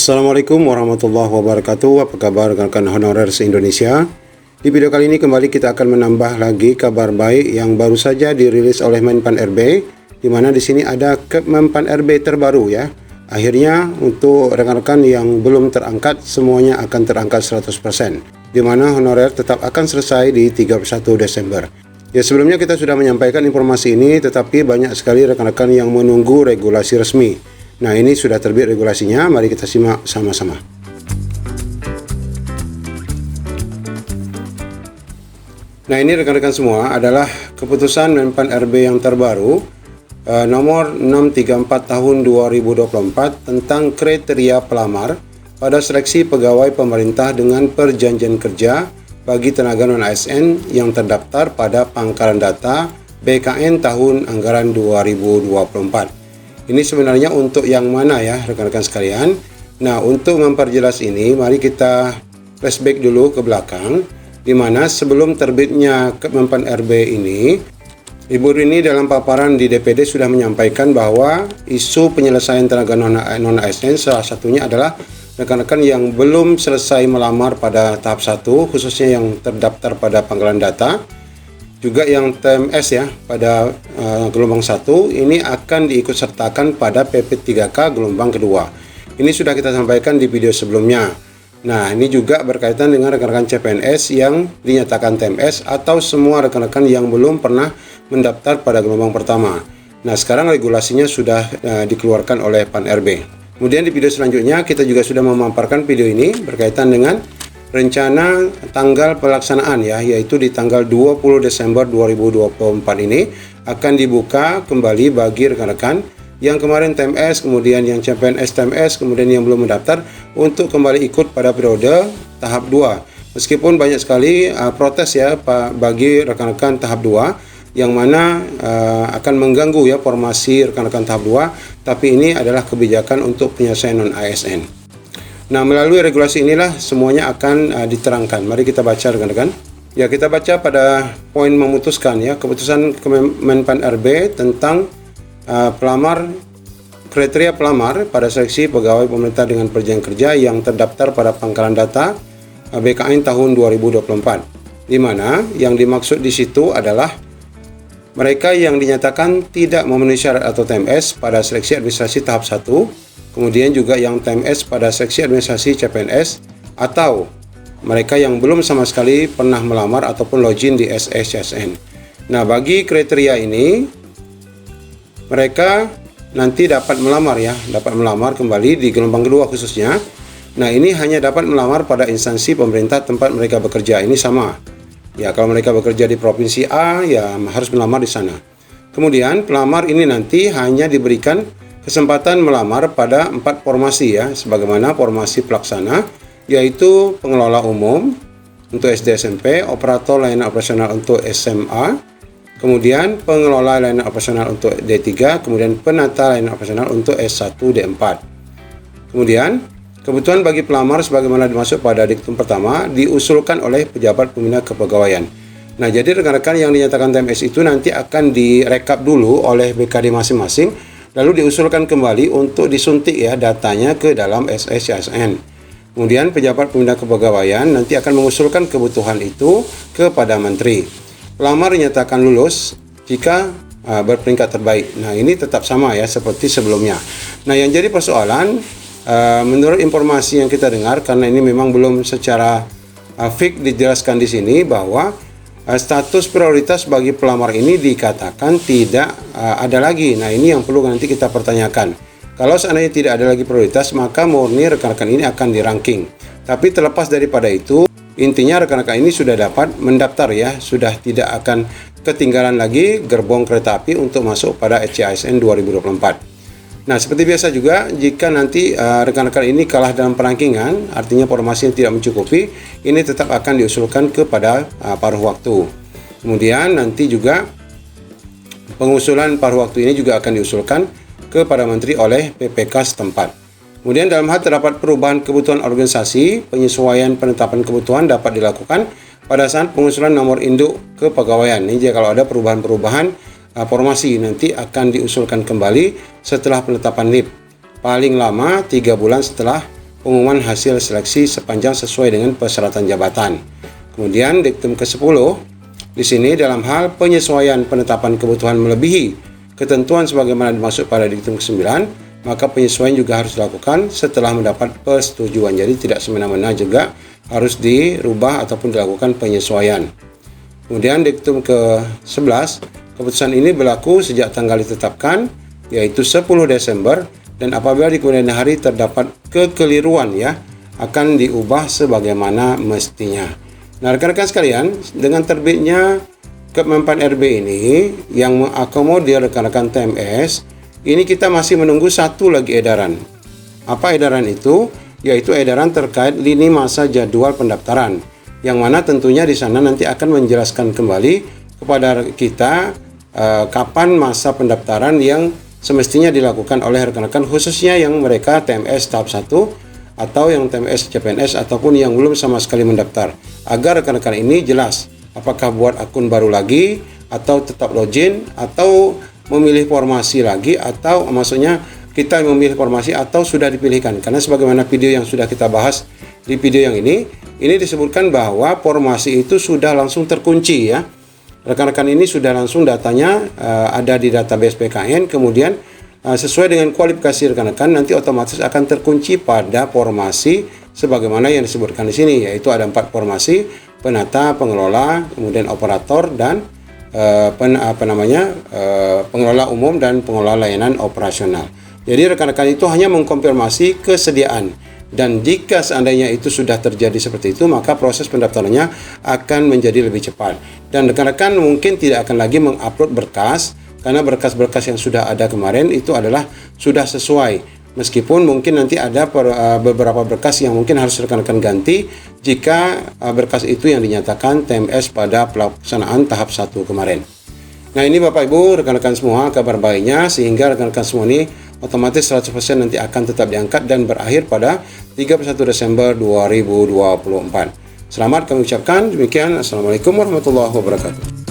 Assalamualaikum warahmatullahi wabarakatuh. Apa kabar rekan-rekan honorer se-Indonesia? Di video kali ini kembali kita akan menambah lagi kabar baik yang baru saja dirilis oleh Menpan RB, di mana di sini ada Menpan RB terbaru ya. Akhirnya untuk rekan-rekan yang belum terangkat semuanya akan terangkat 100%, di mana honorer tetap akan selesai di 31 Desember. Ya, sebelumnya kita sudah menyampaikan informasi ini, tetapi banyak sekali rekan-rekan yang menunggu regulasi resmi. Nah, ini sudah terbit regulasinya, mari kita simak sama-sama. Nah, ini rekan-rekan semua adalah keputusan Menpan RB yang terbaru nomor 634 tahun 2024 tentang kriteria pelamar pada seleksi pegawai pemerintah dengan perjanjian kerja bagi tenaga non-ASN yang terdaftar pada Pangkalan Data BKN tahun anggaran 2024. Ini sebenarnya untuk yang mana ya rekan-rekan sekalian? Nah, untuk memperjelas ini, mari kita flashback dulu ke belakang, di mana sebelum terbitnya Menpan RB ini, Ibu Rini dalam paparan di DPD sudah menyampaikan bahwa isu penyelesaian tenaga non-ASN salah satunya adalah rekan-rekan yang belum selesai melamar pada tahap 1, khususnya yang terdaftar pada Pangkalan Data, juga yang TMS ya pada gelombang 1, ini akan diikutsertakan pada PP3K gelombang kedua. Ini sudah kita sampaikan di video sebelumnya. Nah, ini juga berkaitan dengan rekan-rekan CPNS yang dinyatakan TMS atau semua rekan-rekan yang belum pernah mendaftar pada gelombang pertama. Nah, sekarang regulasinya sudah dikeluarkan oleh Pan RB. Kemudian di video selanjutnya kita juga sudah memaparkan video ini berkaitan dengan rencana tanggal pelaksanaan ya, yaitu di tanggal 20 Desember 2024 ini akan dibuka kembali bagi rekan-rekan yang kemarin TMS, kemudian yang CPNS TMS, kemudian yang belum mendaftar untuk kembali ikut pada periode tahap 2. Meskipun banyak sekali protes ya bagi rekan-rekan tahap 2 yang mana akan mengganggu ya formasi rekan-rekan tahap 2, tapi ini adalah kebijakan untuk penyelesaian non-ASN. Nah, melalui regulasi inilah semuanya akan diterangkan. Mari kita baca rekan-rekan. Ya, kita baca pada poin memutuskan ya, keputusan Menpan RB tentang kriteria pelamar pada seleksi pegawai pemerintah dengan perjanjian kerja yang terdaftar pada Pangkalan Data BKN tahun 2024. Di mana yang dimaksud di situ adalah mereka yang dinyatakan tidak memenuhi syarat atau TMS pada seleksi administrasi tahap 1, kemudian juga yang TMS pada seleksi administrasi CPNS, atau mereka yang belum sama sekali pernah melamar ataupun login di SSCSN. Nah, bagi kriteria ini, mereka nanti dapat melamar ya, dapat melamar kembali di gelombang kedua khususnya. Nah, ini hanya dapat melamar pada instansi pemerintah tempat mereka bekerja, ini sama. Ya, kalau mereka bekerja di provinsi A, ya harus melamar di sana. Kemudian, pelamar ini nanti hanya diberikan kesempatan melamar pada 4 formasi ya, sebagaimana formasi pelaksana, yaitu pengelola umum untuk SD SMP, operator layanan operasional untuk SMA, kemudian pengelola layanan operasional untuk D3, kemudian penata layanan operasional untuk S1 D4. Kemudian, kebutuhan bagi pelamar sebagaimana dimaksud pada diktum pertama diusulkan oleh pejabat pembina kepegawaian. Nah, jadi rekan-rekan yang dinyatakan TMS itu nanti akan direkap dulu oleh BKD masing-masing, lalu diusulkan kembali untuk disuntik ya datanya ke dalam SSCSN. Kemudian pejabat pembina kepegawaian nanti akan mengusulkan kebutuhan itu kepada menteri. Pelamar dinyatakan lulus jika berperingkat terbaik. Nah, ini tetap sama ya seperti sebelumnya. Nah, yang jadi persoalan menurut informasi yang kita dengar, karena ini memang belum secara fix dijelaskan di sini bahwa status prioritas bagi pelamar ini dikatakan tidak ada lagi. Nah, ini yang perlu nanti kita pertanyakan. Kalau seandainya tidak ada lagi prioritas, maka murni rekan-rekan ini akan di-ranking. Tapi terlepas daripada itu, intinya rekan-rekan ini sudah dapat mendaftar ya, sudah tidak akan ketinggalan lagi gerbong kereta api untuk masuk pada SCSN 2024. Nah, seperti biasa juga, jika nanti rekan-rekan ini kalah dalam perankingan, artinya formasi yang tidak mencukupi, ini tetap akan diusulkan kepada paruh waktu. Kemudian nanti juga pengusulan paruh waktu ini juga akan diusulkan kepada menteri oleh PPK setempat. Kemudian dalam hal terdapat perubahan kebutuhan organisasi, penyesuaian penetapan kebutuhan dapat dilakukan pada saat pengusulan nomor induk kepegawaian. Ini jika kalau ada perubahan-perubahan formasi nanti akan diusulkan kembali setelah penetapan NIP, paling lama 3 bulan setelah pengumuman hasil seleksi sepanjang sesuai dengan persyaratan jabatan. Kemudian diktum ke-10 di sini dalam hal penyesuaian penetapan kebutuhan melebihi ketentuan sebagaimana dimaksud pada diktum ke-9, maka penyesuaian juga harus dilakukan setelah mendapat persetujuan. Jadi tidak semena-mena juga harus dirubah ataupun dilakukan penyesuaian. Kemudian diktum ke-11, keputusan ini berlaku sejak tanggal ditetapkan, yaitu 10 Desember, dan apabila di kemudian hari terdapat kekeliruan akan diubah sebagaimana mestinya. Nah, rekan-rekan sekalian, dengan terbitnya Kemenpan RB ini yang mengakomodir rekan-rekan TMS, ini kita masih menunggu satu lagi edaran. Apa edaran itu? Yaitu edaran terkait lini masa jadwal pendaftaran, yang mana tentunya di sana nanti akan menjelaskan kembali kepada kita kapan masa pendaftaran yang semestinya dilakukan oleh rekan-rekan, khususnya yang mereka TMS tahap 1 atau yang TMS CPNS ataupun yang belum sama sekali mendaftar, agar rekan-rekan ini jelas apakah buat akun baru lagi atau tetap login atau memilih formasi lagi, atau maksudnya kita memilih formasi atau sudah dipilihkan. Karena sebagaimana video yang sudah kita bahas di video yang ini disebutkan bahwa formasi itu sudah langsung terkunci Rekan-rekan ini sudah langsung datanya ada di database PKN, kemudian sesuai dengan kualifikasi rekan-rekan nanti otomatis akan terkunci pada formasi sebagaimana yang disebutkan di sini, yaitu ada 4 formasi: penata, pengelola, kemudian operator, dan pengelola umum dan pengelola layanan operasional. Jadi rekan-rekan itu hanya mengkonfirmasi kesediaan, dan jika seandainya itu sudah terjadi seperti itu, maka proses pendaftarannya akan menjadi lebih cepat. Dan rekan-rekan mungkin tidak akan lagi mengupload berkas, karena berkas-berkas yang sudah ada kemarin itu adalah sudah sesuai. Meskipun mungkin nanti ada beberapa berkas yang mungkin harus rekan-rekan ganti jika berkas itu yang dinyatakan TMS pada pelaksanaan tahap 1 kemarin. Nah, ini Bapak Ibu, rekan-rekan semua, kabar baiknya sehingga rekan-rekan semua ini otomatis 100% nanti akan tetap diangkat dan berakhir pada 31 Desember 2024. Selamat kami ucapkan. Demikian, Assalamualaikum warahmatullahi wabarakatuh.